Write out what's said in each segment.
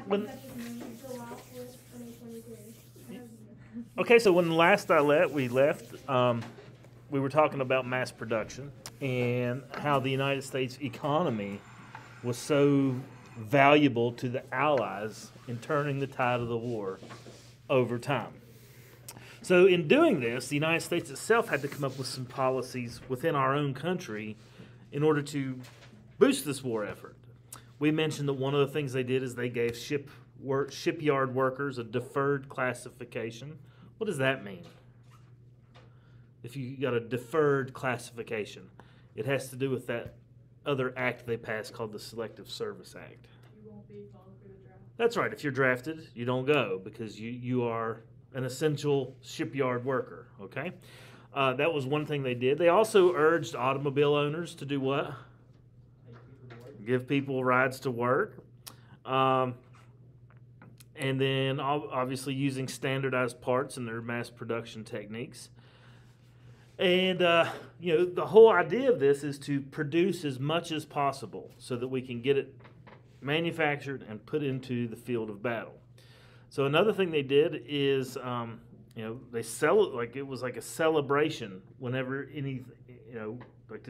when okay, so when last we left, we were talking about mass production and how the United States economy was so valuable to the Allies in turning the tide of the war over time. So in doing this, the United States itself had to come up with some policies within our own country in order to boost this war effort. We mentioned that one of the things they did is they gave shipyard workers a deferred classification. What does that mean? If you got a deferred classification, it has to do with that other act they passed called the Selective Service Act. You won't be going through the draft. That's right. If you're drafted, you don't go because you are an essential shipyard worker, okay? That was one thing they did. They also urged automobile owners to do what? Give people rides to work. And then obviously using standardized parts in their mass production techniques. And, the whole idea of this is to produce as much as possible so that we can get it manufactured and put into the field of battle. So another thing they did is, they sell it like it was like a celebration whenever to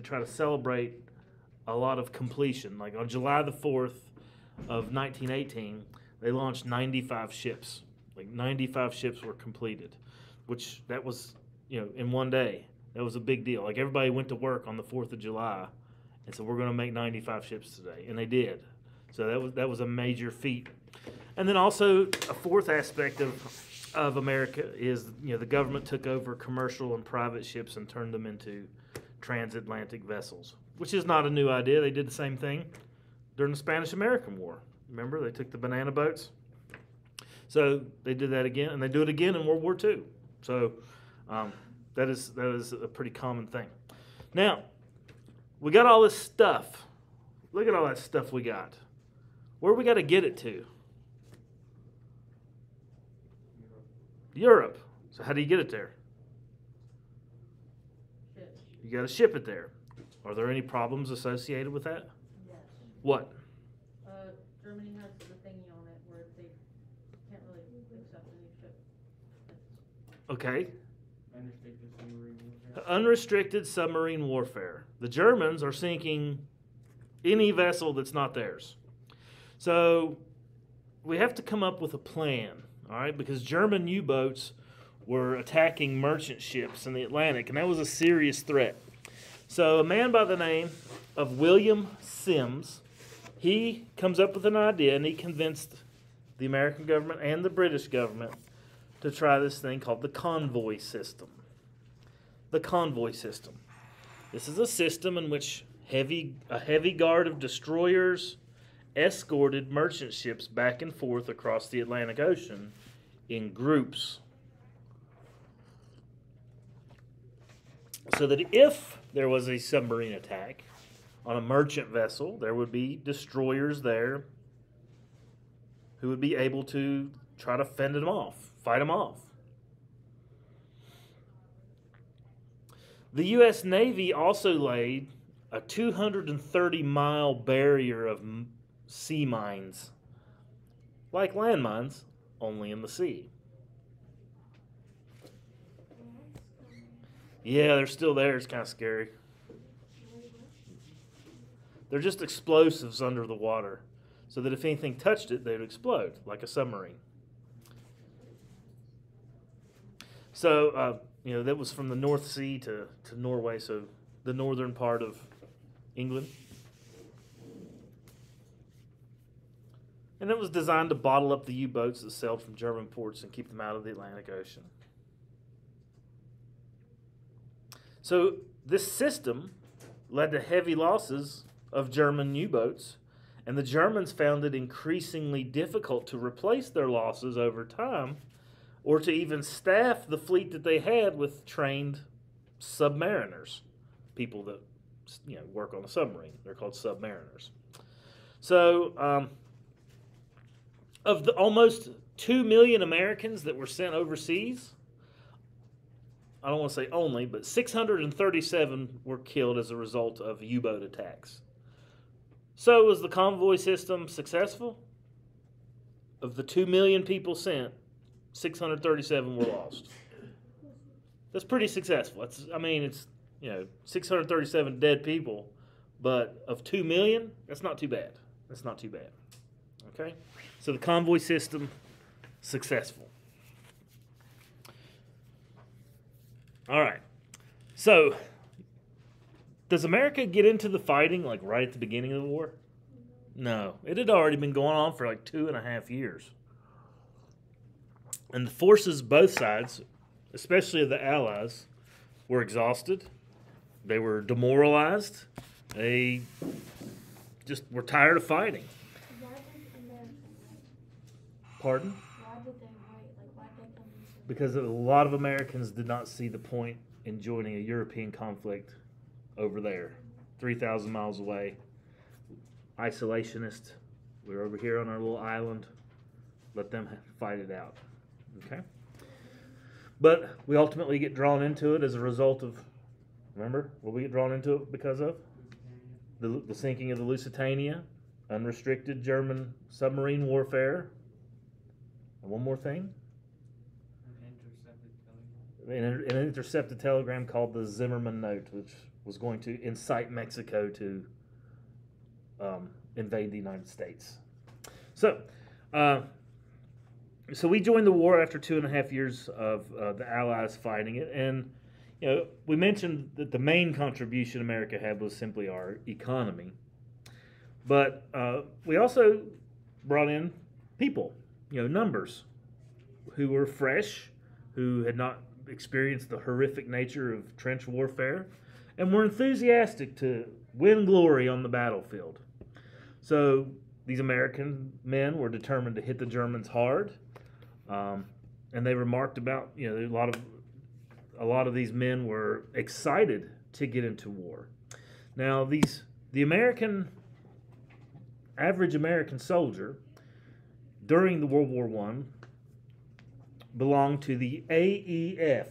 try to celebrate a lot of completion. Like on July the 4th of 1918, they launched 95 ships. Like 95 ships were completed, which that was, in one day. That was a big deal. Like everybody went to work on the 4th of July and said, we're going to make 95 ships today. And they did. So that was a major feat. And then also a fourth aspect of America is, the government took over commercial and private ships and turned them into transatlantic vessels, which is not a new idea. They did the same thing during the Spanish-American War. Remember, they took the banana boats. So they did that again, and they do it again in World War II. So that is a pretty common thing. Now, we got all this stuff. Look at all that stuff we got. Where we got to get it to? Europe. So how do you get it there? You got to ship it there. Are there any problems associated with that? Yes. What? Germany has the thingy on it where they can't really accept a new ship. Okay. Unrestricted submarine warfare. Unrestricted submarine warfare. The Germans are sinking any vessel that's not theirs. So we have to come up with a plan, all right, because German U-boats were attacking merchant ships in the Atlantic, and that was a serious threat. So a man by the name of William Sims, he comes up with an idea, and he convinced the American government and the British government to try this thing called the convoy system. The convoy system. This is a system in which a heavy guard of destroyers escorted merchant ships back and forth across the Atlantic Ocean in groups. So that if there was a submarine attack on a merchant vessel, there would be destroyers there who would be able to try to fend them off, fight them off. The U.S. Navy also laid a 230-mile barrier of sea mines, like landmines, only in the sea. Yeah, they're still there. It's kind of scary. They're just explosives under the water, so that if anything touched it, they'd explode, like a submarine. So, that was from the North Sea to Norway, so the northern part of England. And it was designed to bottle up the U-boats that sailed from German ports and keep them out of the Atlantic Ocean. So this system led to heavy losses of German U-boats, and the Germans found it increasingly difficult to replace their losses over time or to even staff the fleet that they had with trained submariners, people that work on a submarine. They're called submariners. So of the almost 2 million Americans that were sent overseas, I don't want to say only, but 637 were killed as a result of U-boat attacks. So was the convoy system successful? of the 2 million people sent, 637 were lost. That's pretty successful. It's 637 dead people, but of 2 million, that's not too bad. That's not too bad. Okay? So the convoy system, successful. All right. So, does America get into the fighting like right at the beginning of the war? No. It had already been going on for like 2.5 years. And the forces, both sides, especially of the Allies, were exhausted. They were demoralized. They just were tired of fighting. Why did America wait? Pardon? Why did they wait? Like, why did they come in so Because a lot of Americans did not see the point in joining a European conflict over there, 3,000 miles away. Isolationist. We're over here on our little island. Let them fight it out. Okay? But we ultimately get drawn into it as a result of, remember what we get drawn into it because of? The sinking of the Lusitania, unrestricted German submarine warfare, and one more thing, an intercepted telegram called the Zimmerman Note, which was going to incite Mexico to invade the United States. So we joined the war after 2.5 years of the Allies fighting it, and we mentioned that the main contribution America had was simply our economy, but we also brought in people, numbers, who were fresh, who had not experienced the horrific nature of trench warfare, and were enthusiastic to win glory on the battlefield. So these American men were determined to hit the Germans hard, and they remarked about, a lot of these men were excited to get into war. Now, the average American soldier during the World War I belonged to the AEF,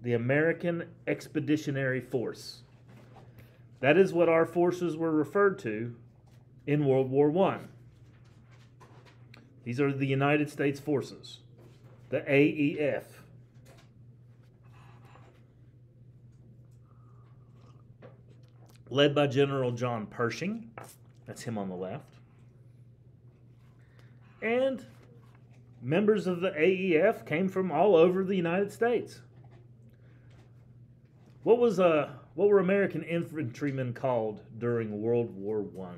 the American Expeditionary Force. That is what our forces were referred to in World War I. These are the United States forces, the AEF. Led by General John Pershing. That's him on the left. And members of the AEF came from all over the United States. What were American infantrymen called during World War I?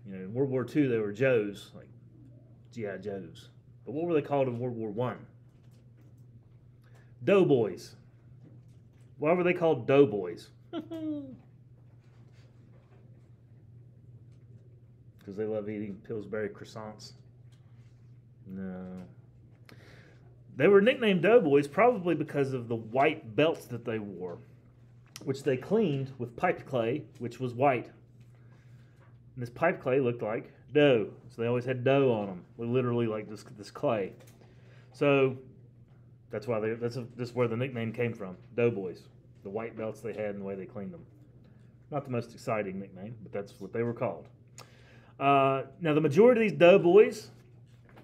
In World War II, they were Joes, like G.I. Joes. But what were they called in World War I? Doughboys. Why were they called doughboys? Because they love eating Pillsbury croissants? No. They were nicknamed doughboys probably because of the white belts that they wore, which they cleaned with piped clay, which was white. And this piped clay looked like dough. So they always had dough on them, literally like this clay. So that's where the nickname came from, doughboys. The white belts they had and the way they cleaned them. Not the most exciting nickname, but that's what they were called. Now, the majority of these doughboys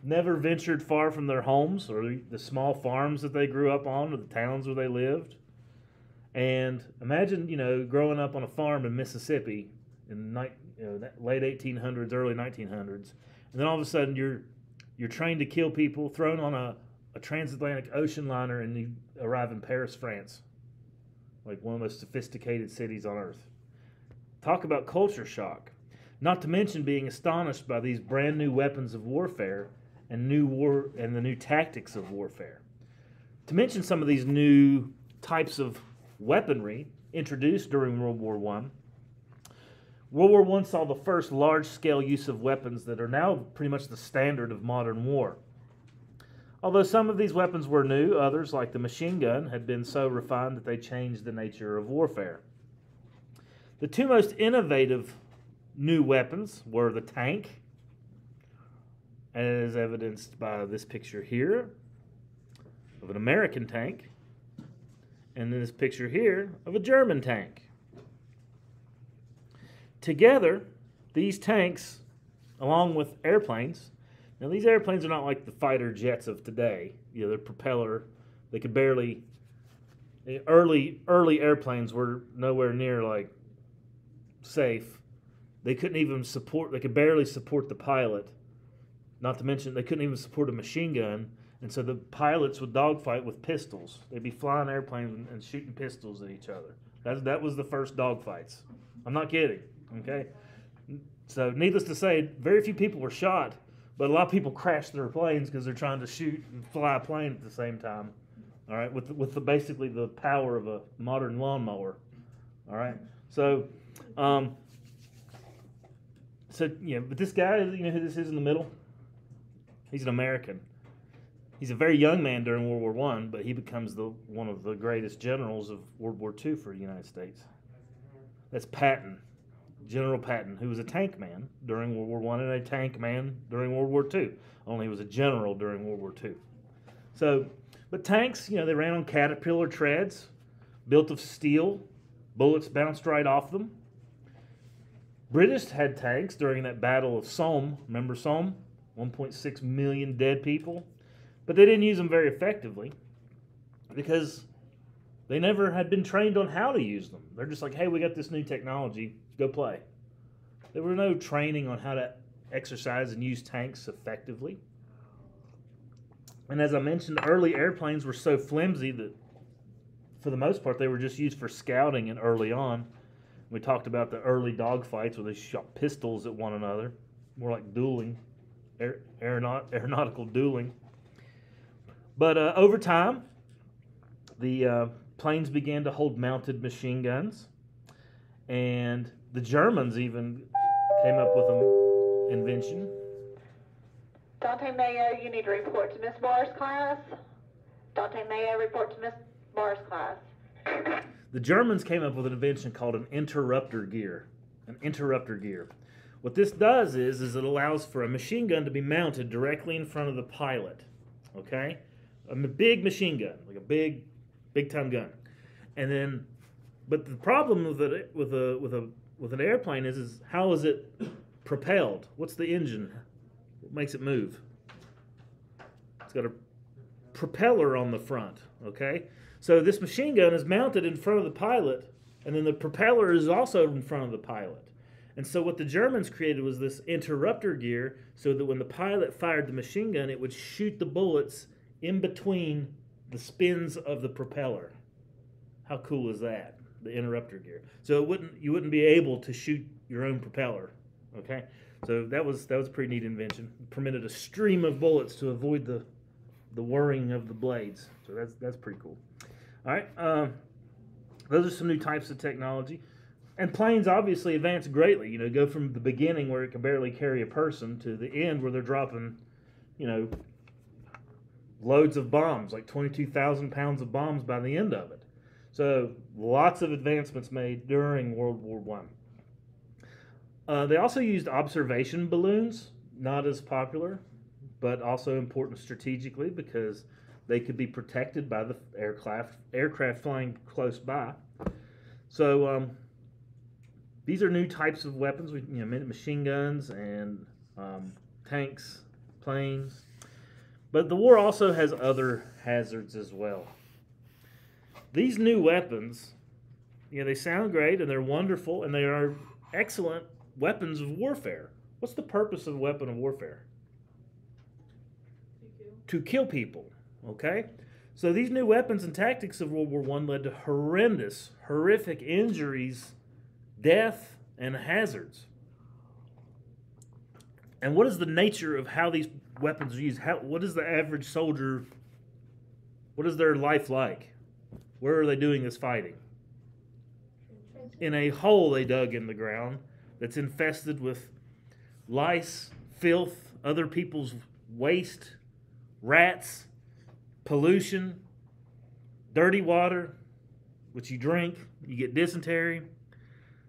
never ventured far from their homes or the small farms that they grew up on or the towns where they lived. And imagine, growing up on a farm in Mississippi in late 1800s, early 1900s, and then all of a sudden you're trained to kill people, thrown on a transatlantic ocean liner, and you arrive in Paris, France, like one of the most sophisticated cities on earth. Talk about culture shock. Not to mention being astonished by these brand new weapons of warfare and the new tactics of warfare. To mention some of these new types of weaponry introduced during World War I. World War I saw the first large-scale use of weapons that are now pretty much the standard of modern war. Although some of these weapons were new, others, like the machine gun, had been so refined that they changed the nature of warfare. The two most innovative new weapons were the tank, as evidenced by this picture here of an American tank, and this picture here of a German tank. Together, these tanks along with airplanes. Now, these airplanes are not like the fighter jets of today. You know, they're propeller. They could barely. Early airplanes were nowhere near like safe. They couldn't even support. They could barely support the pilot. Not to mention, they couldn't even support a machine gun. And so the pilots would dogfight with pistols. They'd be flying airplanes and shooting pistols at each other. That was the first dogfights. I'm not kidding. Okay. So needless to say, very few people were shot, but a lot of people crashed their planes because they're trying to shoot and fly a plane at the same time. All right, with basically the power of a modern lawnmower. All right. So, but this guy, you know who this is in the middle? He's an American. He's a very young man during World War I, but he becomes one of the greatest generals of World War II for the United States. That's Patton, General Patton, who was a tank man during World War I and a tank man during World War II. Only he was a general during World War II. So, but tanks, you know, they ran on caterpillar treads, built of steel. Bullets bounced right off them. British had tanks during that Battle of Somme. Remember Somme? 1.6 million dead people. But they didn't use them very effectively because they never had been trained on how to use them. They're just like, hey, we got this new technology, go play. There were no training on how to exercise and use tanks effectively. And as I mentioned, early airplanes were so flimsy that for the most part they were just used for scouting and early on. We talked about the early dogfights where they shot pistols at one another, more like dueling, aeronautical dueling. But over time, the planes began to hold mounted machine guns, and the Germans even came up with an invention. Dante Mayo, you need to report to Miss Barr's class. Dante Mayo, report to Miss Barr's class. The Germans came up with an invention called an interrupter gear. An interrupter gear. What this does is it allows for a machine gun to be mounted directly in front of the pilot. Okay? A big machine gun, like a big time gun. And then, but the problem with an airplane is how is it propelled? What's the engine? What makes it move? It's got a propeller on the front, okay? So this machine gun is mounted in front of the pilot, and then the propeller is also in front of the pilot. And so what the Germans created was this interrupter gear so that when the pilot fired the machine gun, it would shoot the bullets in between the spins of the propeller. How cool is that? The interrupter gear. So you wouldn't be able to shoot your own propeller, okay? So that was a pretty neat invention. It permitted a stream of bullets to avoid the whirring of the blades. So that's pretty cool. All right, those are some new types of technology. And planes obviously advanced greatly. You know, go from the beginning where it could barely carry a person to the end where they're dropping, you know, loads of bombs, like 22,000 pounds of bombs by the end of it. So lots of advancements made during World War I. They also used observation balloons, not as popular, but also important strategically because they could be protected by the aircraft flying close by. So these are new types of weapons. Machine guns and tanks, planes. But the war also has other hazards as well. These new weapons, they sound great and they're wonderful and they are excellent weapons of warfare. What's the purpose of a weapon of warfare? To kill people, okay? So these new weapons and tactics of World War I led to horrific injuries, death, and hazards. And what is the nature of how these weapons are used? What is the average soldier, what is their life like? Where are they doing this fighting? In a hole they dug in the ground that's infested with lice, filth, other people's waste, rats, pollution, dirty water, which you drink, you get dysentery.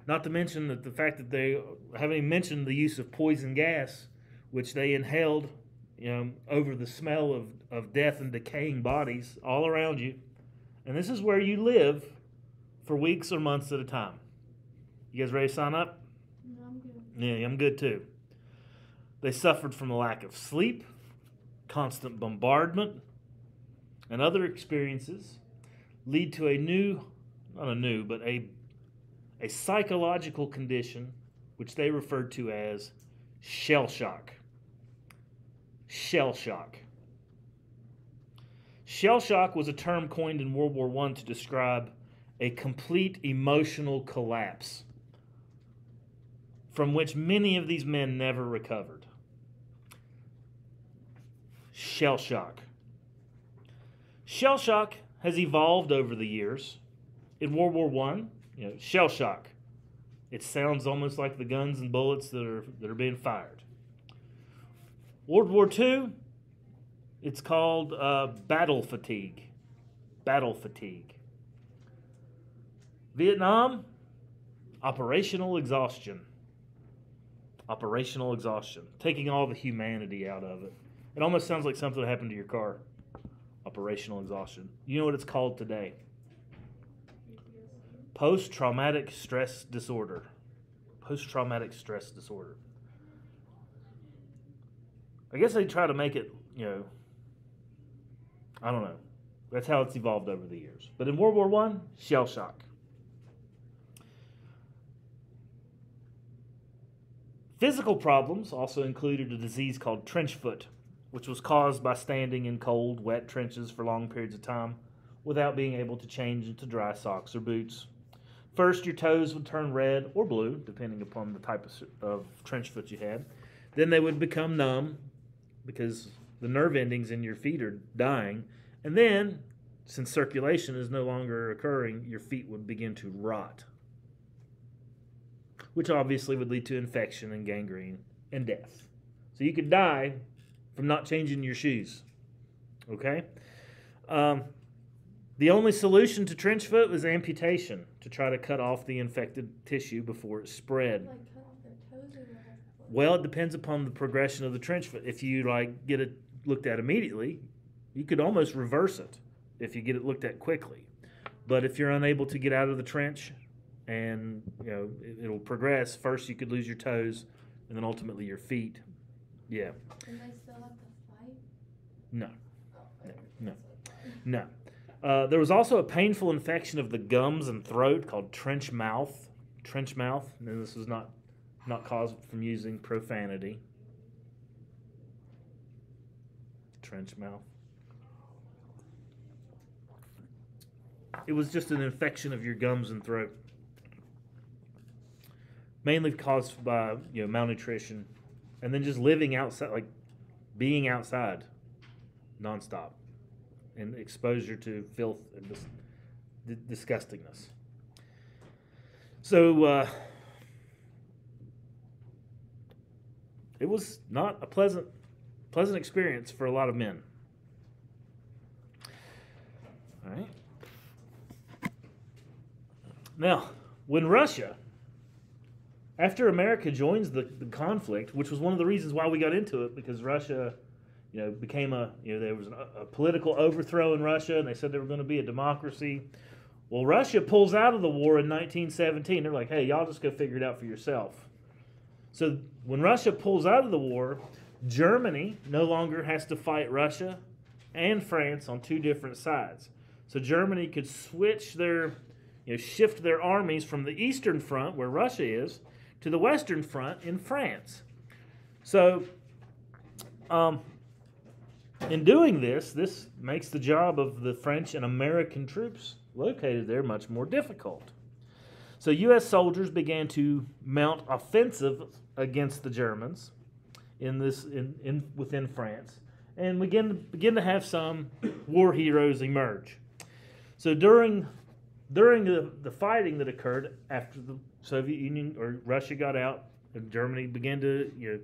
Not to mention that the fact that they haven't even mentioned the use of poison gas, which they inhaled, over the smell of death and decaying bodies all around you. And this is where you live for weeks or months at a time. You guys ready to sign up? No, I'm good. Yeah, I'm good too. They suffered from a lack of sleep, constant bombardment, and other experiences lead to a psychological condition which they referred to as shell shock. Shell shock. Shell shock was a term coined in World War I to describe a complete emotional collapse from which many of these men never recovered. Shell shock. Shell shock has evolved over the years. In World War I, shell shock. It sounds almost like the guns and bullets that are being fired. World War II, it's called battle fatigue. Battle fatigue. Vietnam, operational exhaustion. Operational exhaustion. Taking all the humanity out of it. It almost sounds like something that happened to your car. Operational exhaustion. You know what it's called today? Post-traumatic stress disorder. Post-traumatic stress disorder. I guess they try to make it, I don't know. That's how it's evolved over the years. But in World War I, shell shock. Physical problems also included a disease called trench foot, which was caused by standing in cold, wet trenches for long periods of time without being able to change into dry socks or boots. First, your toes would turn red or blue, depending upon the type of trench foot you had. Then they would become numb because the nerve endings in your feet are dying. And then, since circulation is no longer occurring, your feet would begin to rot, which obviously would lead to infection and gangrene and death. So you could die from not changing your shoes. Okay? The only solution to trench foot was amputation to try to cut off the infected tissue before it spread. Like cut off their toes or their foot? Well, it depends upon the progression of the trench foot. If you get it looked at immediately, you could almost reverse it if you get it looked at quickly. But if you're unable to get out of the trench and it'll progress, first you could lose your toes and then ultimately your feet. Yeah. And they still have to fight? No. Oh, okay. No. That's No. There was also a painful infection of the gums and throat called trench mouth. Trench mouth. And this was not caused from using profanity. Trench mouth. It was just an infection of your gums and throat. Mainly caused by malnutrition. And then just living outside, like being outside nonstop. And exposure to filth and disgustingness. So it was not a pleasant experience for a lot of men. All right. Now, when Russia, after America joins the conflict, which was one of the reasons why we got into it, because Russia became there was a political overthrow in Russia, and they said they were going to be a democracy. Well, Russia pulls out of the war in 1917. They're like, hey, y'all just go figure it out for yourself. So when Russia pulls out of the war, Germany no longer has to fight Russia and France on two different sides. So Germany could switch shift their armies from the Eastern Front, where Russia is, to the Western Front in France. So, in doing this makes the job of the French and American troops located there much more difficult. So U.S. soldiers began to mount offensive against the Germans within France, and begin to have some war heroes emerge. So during the fighting that occurred after the Soviet Union or Russia got out, and Germany began to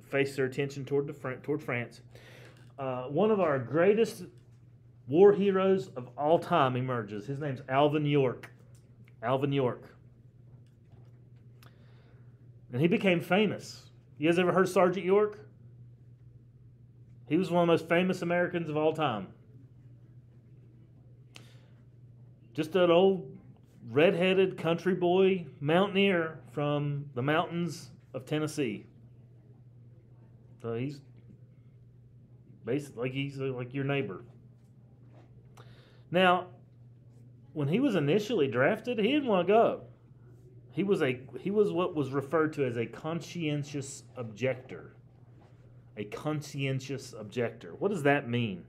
face their attention toward France. One of our greatest war heroes of all time emerges. His name's Alvin York. Alvin York. And he became famous. You guys ever heard Sergeant York? He was one of the most famous Americans of all time. Just an old red-headed country boy mountaineer from the mountains of Tennessee. So he's basically like your neighbor. Now, when he was initially drafted, he didn't want to go. He was what was referred to as a conscientious objector. A conscientious objector. What does that mean?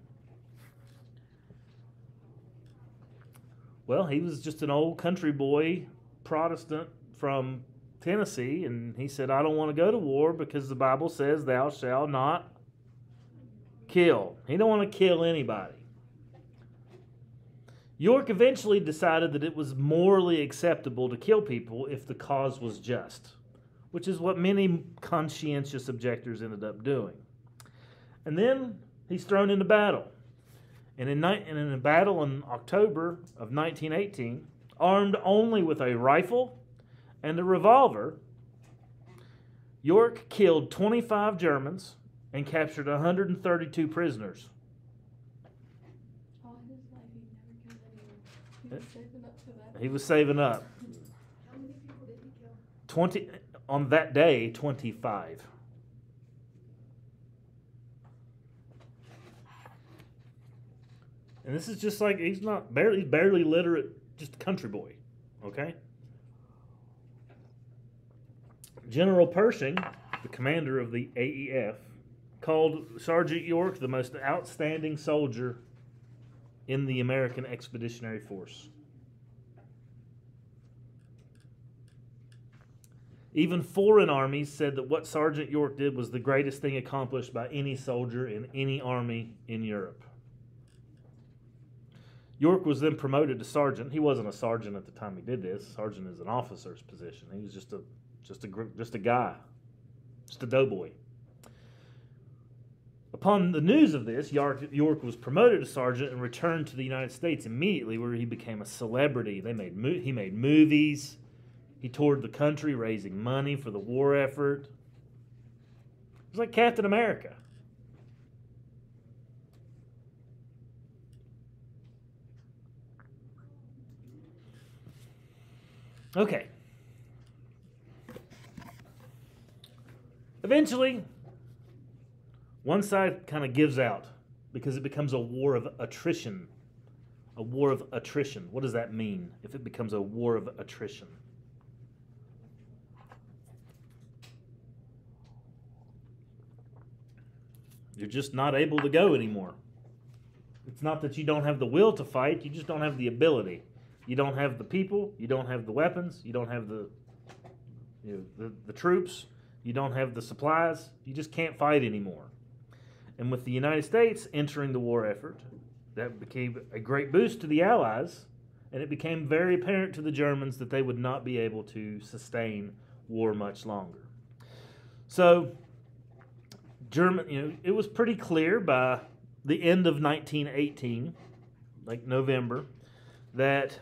Well, he was just an old country boy, Protestant from Tennessee, and he said, I don't want to go to war because the Bible says thou shalt not kill. He don't want to kill anybody. York eventually decided that it was morally acceptable to kill people if the cause was just, which is what many conscientious objectors ended up doing. And then he's thrown into battle. And in a battle in October of 1918, armed only with a rifle and a revolver, York killed 25 Germans and captured 132 prisoners. All his life he never killed anyone. He was saving up for that. He was saving up. How many people did he kill? 20 on that day, 25. And this is just like he's barely literate, just a country boy, okay? General Pershing, the commander of the AEF, called Sergeant York the most outstanding soldier in the American Expeditionary Force. Even foreign armies said that what Sergeant York did was the greatest thing accomplished by any soldier in any army in Europe. York was then promoted to sergeant. He wasn't a sergeant at the time he did this. Sergeant is an officer's position. He was just a guy, just a doughboy. Upon the news of this, York was promoted to sergeant and returned to the United States immediately, where he became a celebrity. He made movies. He toured the country raising money for the war effort. It was like Captain America. Okay. Eventually, one side kind of gives out because it becomes a war of attrition. A war of attrition. What does that mean if it becomes a war of attrition? You're just not able to go anymore. It's not that you don't have the will to fight, you just don't have the ability. You don't have the people, you don't have the weapons, you don't have the troops, you don't have the supplies, you just can't fight anymore. And with the United States entering the war effort, that became a great boost to the Allies, and it became very apparent to the Germans that they would not be able to sustain war much longer. So, it was pretty clear by the end of 1918, like November, that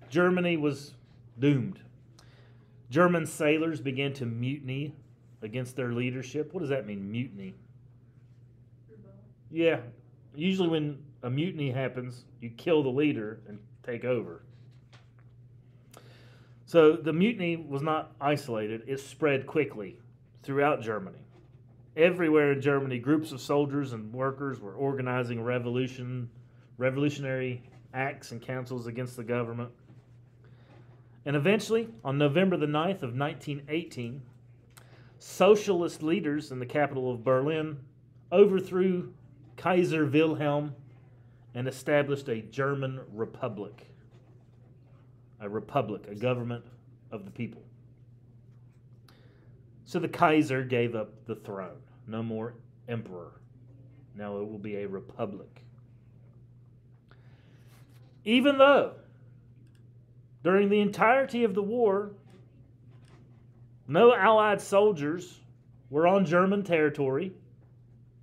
Germany was doomed. German sailors began to mutiny against their leadership. What does that mean, mutiny? Yeah. Usually when a mutiny happens, you kill the leader and take over. So the mutiny was not isolated. It spread quickly throughout Germany. Everywhere in Germany, groups of soldiers and workers were organizing revolutionary acts and councils against the government. And eventually, on November the 9th of 1918, socialist leaders in the capital of Berlin overthrew Kaiser Wilhelm and established a German republic. A republic, a government of the people. So the Kaiser gave up the throne. No more emperor. Now it will be a republic. Even though during the entirety of the war, no Allied soldiers were on German territory.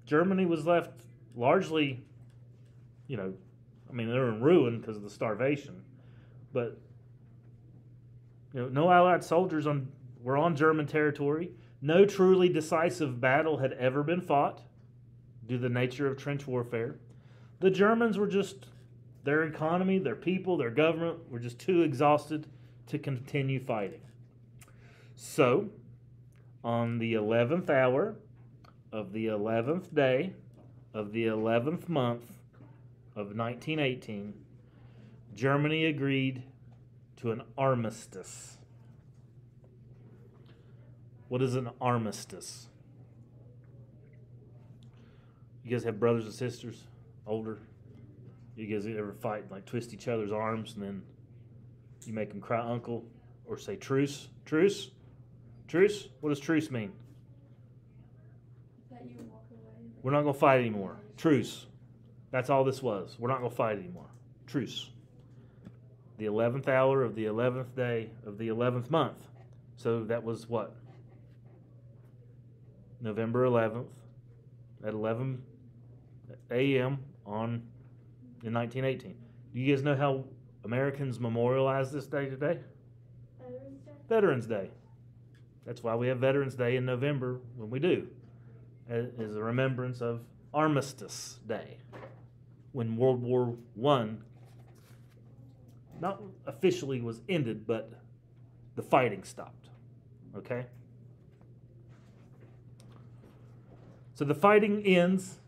Germany was left largely, they were in ruin because of the starvation. But, no Allied soldiers were on German territory. No truly decisive battle had ever been fought due to the nature of trench warfare. The Germans were just, their economy, their people, their government were just too exhausted to continue fighting. So, on the 11th hour of the 11th day of the 11th month of 1918, Germany agreed to an armistice. What is an armistice? You guys have brothers and sisters, older? You guys ever fight and like twist each other's arms and then you make them cry uncle or say truce? Truce? Truce? What does truce mean? That you walk away. We're not going to fight anymore. Truce. That's all this was. We're not going to fight anymore. Truce. The 11th hour of the 11th day of the 11th month. So that was what? November 11th at 11 a.m. in 1918. Do you guys know how Americans memorialize this day today? Veterans Day? Veterans Day. That's why we have Veterans Day in November when we do. As a remembrance of Armistice Day, when World War I not officially was ended, but the fighting stopped. Okay? So the fighting ends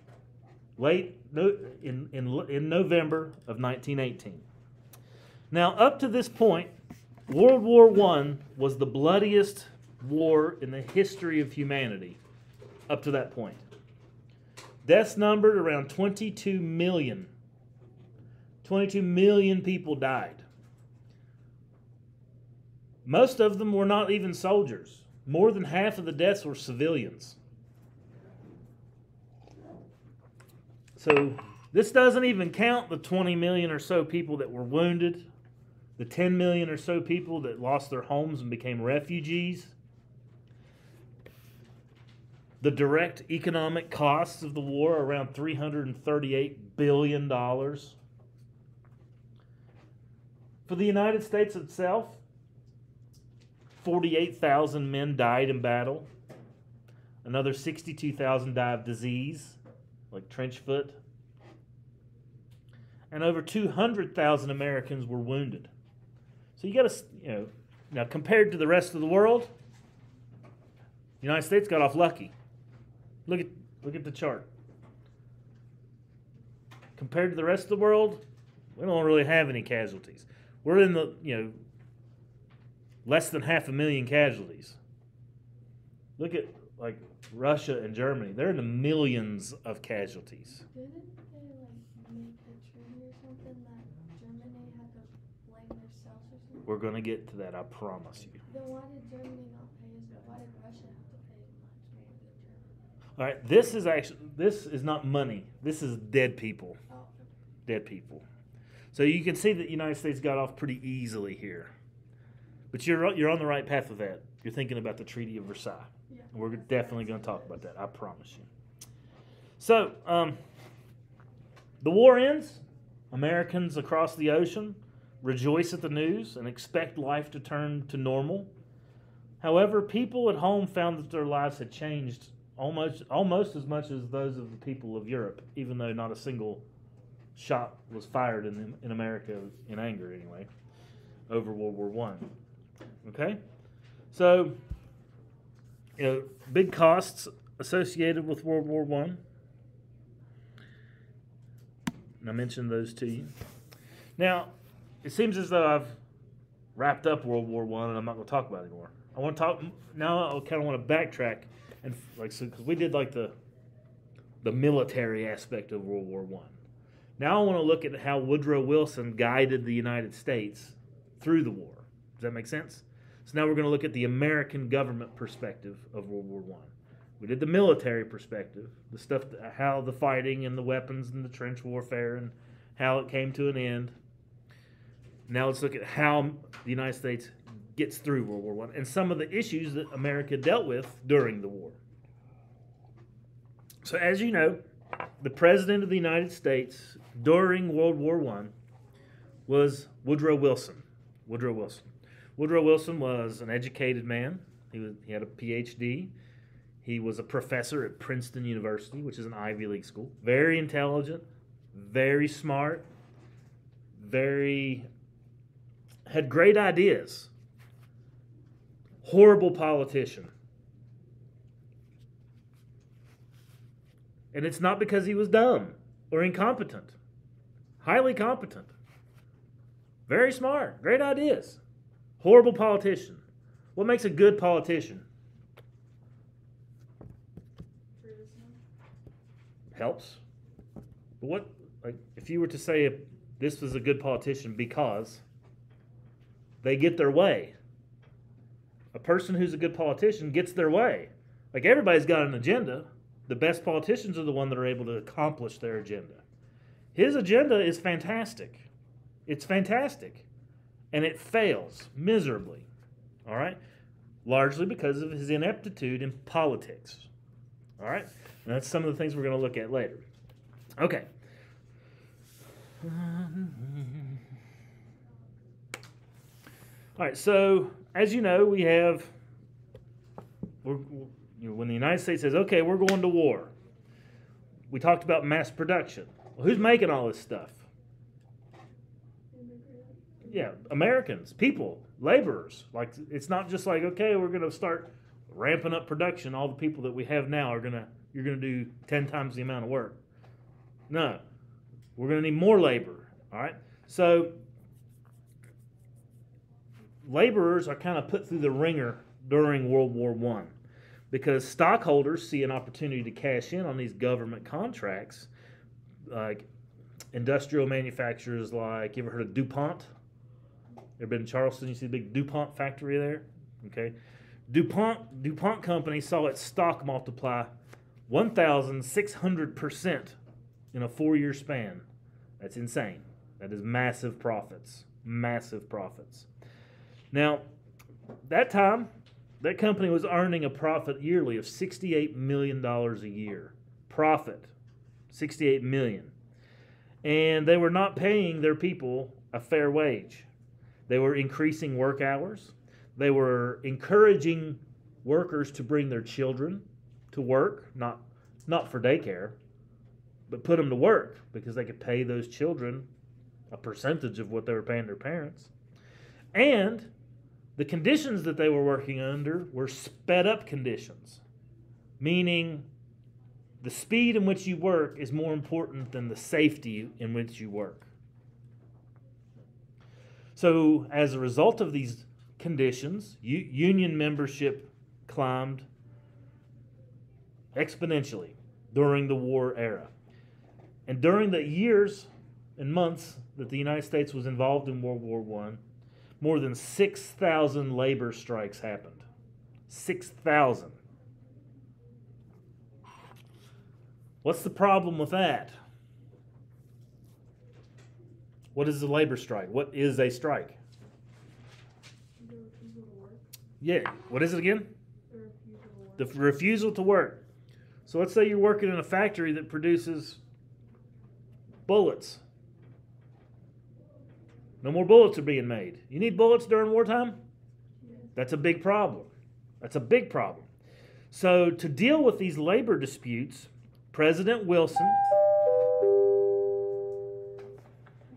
in November of 1918. Now, up to this point, World War I was the bloodiest war in the history of humanity up to that point. Deaths numbered around 22 million. 22 million people died. Most of them were not even soldiers. More than half of the deaths were civilians. So this doesn't even count the 20 million or so people that were wounded, the 10 million or so people that lost their homes and became refugees. The direct economic costs of the war are around $338 billion. For the United States itself, 48,000 men died in battle. Another 62,000 died of disease, like trench foot. And over 200,000 Americans were wounded. So you got to, now compared to the rest of the world, the United States got off lucky. Look at the chart. Compared to the rest of the world, we don't really have any casualties. We're in the, less than 500,000 casualties. Look at like Russia and Germany. They're in the millions of casualties. Didn't they make a treaty or something that Germany had to blame themselves or something? We're going to get to that, I promise you. Then why did Germany not pay as much? Why did Russia have to pay as much more than Germany? All right, this is not money. This is dead people. Oh, Dead people. So you can see that the United States got off pretty easily here. But you're on the right path with that. You're thinking about the Treaty of Versailles. yeah. And we're definitely going to talk about that, I promise you. So, the war ends. Americans across the ocean rejoice at the news and expect life to turn to normal. However, people at home found that their lives had changed almost as much as those of the people of Europe, even though not a single shot was fired in America, in anger anyway, over World War I. Okay? So, big costs associated with World War I. And I mentioned those to you. Now, it seems as though I've wrapped up World War I and I'm not going to talk about it anymore. I want to talk, now I kind of want to backtrack, and because we did like the military aspect of World War I. Now I want to look at how Woodrow Wilson guided the United States through the war. Does that make sense? So now we're going to look at the American government perspective of World War I. We did the military perspective, the stuff, how the fighting and the weapons and the trench warfare and how it came to an end. Now let's look at how the United States gets through World War I and some of the issues that America dealt with during the war. So as you know, the President of the United States during World War I was Woodrow Wilson. Woodrow Wilson was an educated man. He had a PhD. He was a professor at Princeton University, which is an Ivy League school. Very intelligent, very smart, had great ideas. Horrible politician. And it's not because he was dumb or incompetent. Highly competent. Very smart. Great ideas. Horrible politician. What makes a good politician? Helps. But what, like, if you were to say this was a good politician because they get their way. A person who's a good politician gets their way. Like, everybody's got an agenda. The best politicians are the ones that are able to accomplish their agenda. His agenda is fantastic. It's fantastic. And it fails miserably. All right? Largely because of his ineptitude in politics. All right? And that's some of the things we're going to look at later. Okay. All right, so as you know, we have, when the United States says, okay, we're going to war, we talked about mass production. Well, who's making all this stuff? Yeah, Americans, people, laborers. Like, it's not just like, okay, we're going to start ramping up production. All the people that we have now you're going to do 10 times the amount of work. No, we're going to need more labor. All right, so laborers are kind of put through the ringer during World War I because stockholders see an opportunity to cash in on these government contracts, like industrial manufacturers. Like, you ever heard of DuPont? Ever been in Charleston? You see the big DuPont factory there? Okay. DuPont company saw its stock multiply 1,600% in a 4-year span. That's insane. That is massive profits. Massive profits. Now, that time, that company was earning a profit yearly of $68 million a year. Profit. $68 million. And they were not paying their people a fair wage. They were increasing work hours. They were encouraging workers to bring their children to work, not for daycare, but put them to work because they could pay those children a percentage of what they were paying their parents. And the conditions that they were working under were sped up conditions, meaning the speed in which you work is more important than the safety in which you work. So as a result of these conditions, union membership climbed exponentially during the war era. And during the years and months that the United States was involved in World War I, more than 6,000 labor strikes happened. 6,000. What's the problem with that? What is a labor strike? What is a strike? The refusal to work. Yeah, what is it again? The refusal to work. The refusal to work. So let's say you're working in a factory that produces bullets. No more bullets are being made. You need bullets during wartime? That's a big problem. That's a big problem. So to deal with these labor disputes, President Wilson...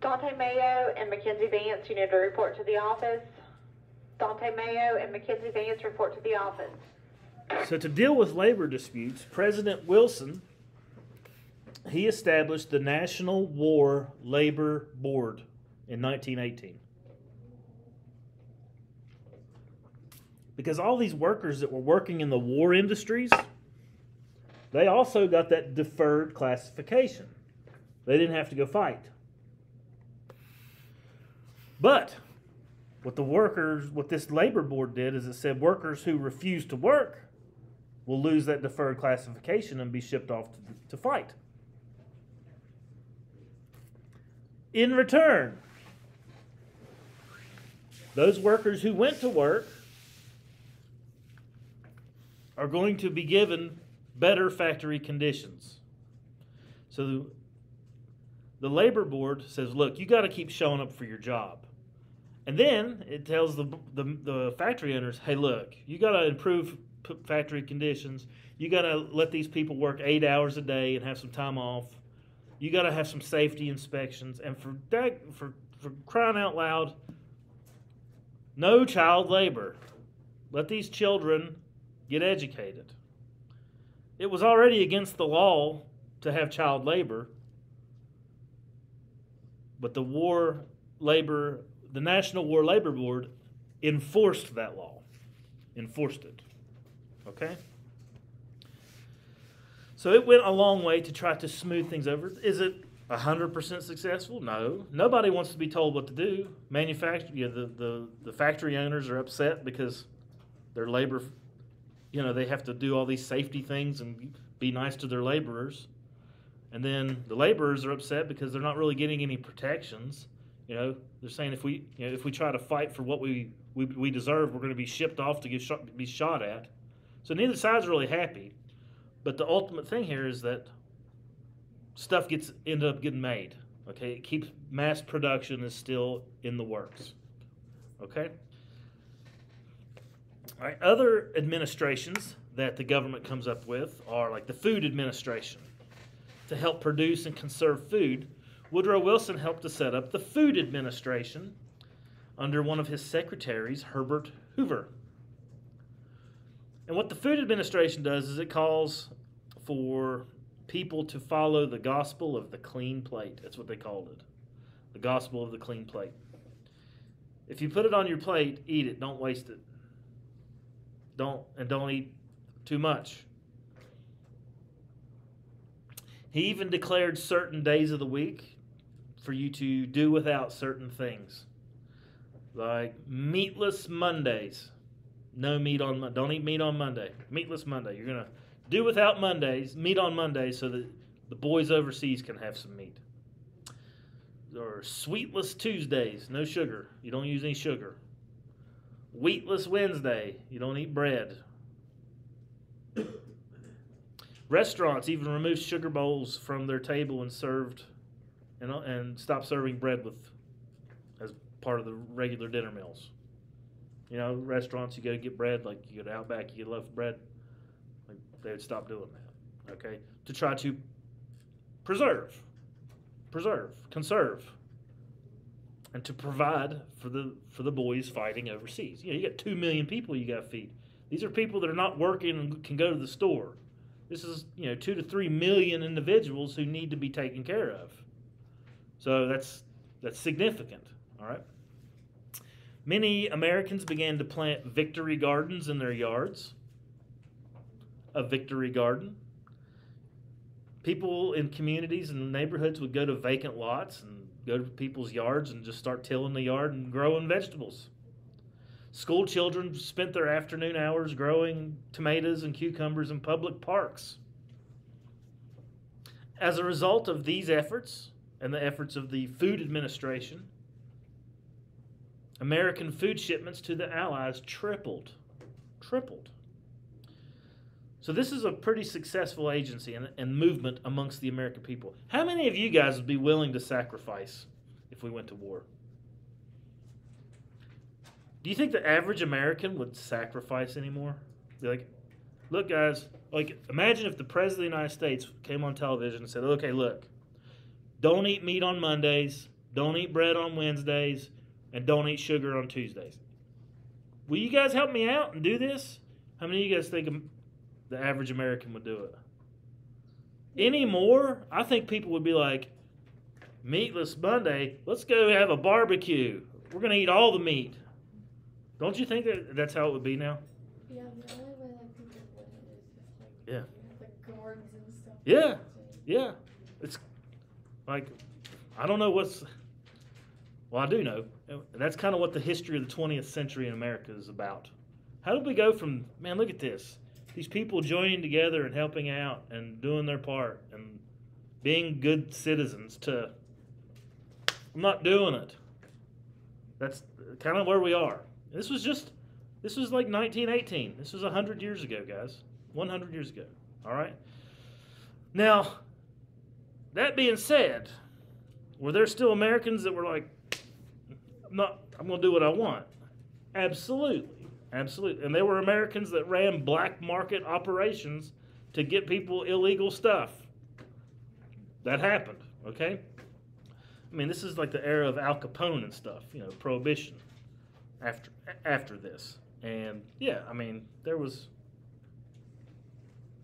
Dante Mayo and Mackenzie Vance, you need to report to the office. Dante Mayo and Mackenzie Vance, report to the office. So to deal with labor disputes, President Wilson, he established the National War Labor Board in 1918. Because all these workers that were working in the war industries, they also got that deferred classification. They didn't have to go fight. But what this labor board did is it said workers who refuse to work will lose that deferred classification and be shipped off to fight. In return, those workers who went to work are going to be given better factory conditions. So the labor board says, look, you got to keep showing up for your job. And then it tells the factory owners, hey, look, you got to improve factory conditions. You got to let these people work 8 hours a day and have some time off. You got to have some safety inspections. And for crying out loud, no child labor. Let these children get educated. It was already against the law to have child labor, but the National War Labor Board enforced that law. Enforced it. Okay? So it went a long way to try to smooth things over. Is it 100% successful? No. Nobody wants to be told what to do. The factory owners are upset because their labor, they have to do all these safety things and be nice to their laborers. And then the laborers are upset because they're not really getting any protections. They're saying if we try to fight for what we deserve, we're going to be shipped off to be shot at. So neither side's really happy. But the ultimate thing here is that stuff ended up getting made. Okay, it keeps mass production is still in the works. Okay. All right. Other administrations that the government comes up with are like the Food Administration. To help produce and conserve food, Woodrow Wilson helped to set up the Food Administration under one of his secretaries, Herbert Hoover. And what the Food Administration does is it calls for people to follow the gospel of the clean plate. That's what they called it. The gospel of the clean plate. If you put it on your plate, eat it. Don't waste it. Don't eat too much. He even declared certain days of the week for you to do without certain things. Like meatless Mondays. No meat on Monday. Don't eat meat on Monday. Meatless Monday. You're going to do without meat on Mondays so that the boys overseas can have some meat. Or sweetless Tuesdays. No sugar. You don't use any sugar. Wheatless Wednesday. You don't eat bread. Restaurants even removed sugar bowls from their table and stopped serving bread as part of the regular dinner meals. Restaurants, you go to get bread, like you go to Outback, you get loaf of bread. Like they would stop doing that, okay? To try to conserve, and to provide for the boys fighting overseas. You got 2 million people you got to feed. These are people that are not working and can go to the store. This is 2 to 3 million individuals who need to be taken care of. So that's significant. All right. Many Americans began to plant victory gardens in their yards. A victory garden. People in communities and neighborhoods would go to vacant lots and go to people's yards and just start tilling the yard and growing vegetables. School children spent their afternoon hours growing tomatoes and cucumbers in public parks. As a result of these efforts and the efforts of the Food Administration, American food shipments to the Allies tripled. So this is a pretty successful agency and movement amongst the American people. How many of you guys would be willing to sacrifice if we went to war? Do you think the average American would sacrifice anymore? Be like, look, guys, imagine if the President of the United States came on television and said, okay, look, don't eat meat on Mondays, don't eat bread on Wednesdays, and don't eat sugar on Tuesdays. Will you guys help me out and do this? How many of you guys think the average American would do it? Anymore, I think people would be like, meatless Monday, let's go have a barbecue. We're going to eat all the meat. Don't you think that's how it would be now? Yeah, the only way people wouldn't is if gardens and stuff. Yeah. It's like, I don't know well, I do know. That's kind of what the history of the 20th century in America is about. How did we go from, man, look at this. These people joining together and helping out and doing their part and being good citizens to, I'm not doing it. That's kind of where we are. This was like 1918. This was 100 years ago, guys. 100 years ago. All right? Now, that being said, were there still Americans that were like, I'm going to do what I want? Absolutely. And there were Americans that ran black market operations to get people illegal stuff. That happened, okay? I mean, this is like the era of Al Capone and stuff, Prohibition after this. And yeah, I mean, there was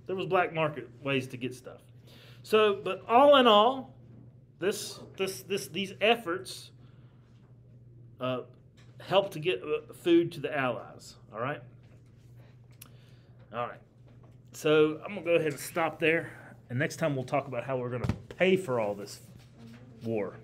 black market ways to get stuff. So, but all in all, these efforts help to get food to the Allies. All right. All right. So I'm gonna go ahead and stop there, and next time we'll talk about how we're gonna pay for all this war.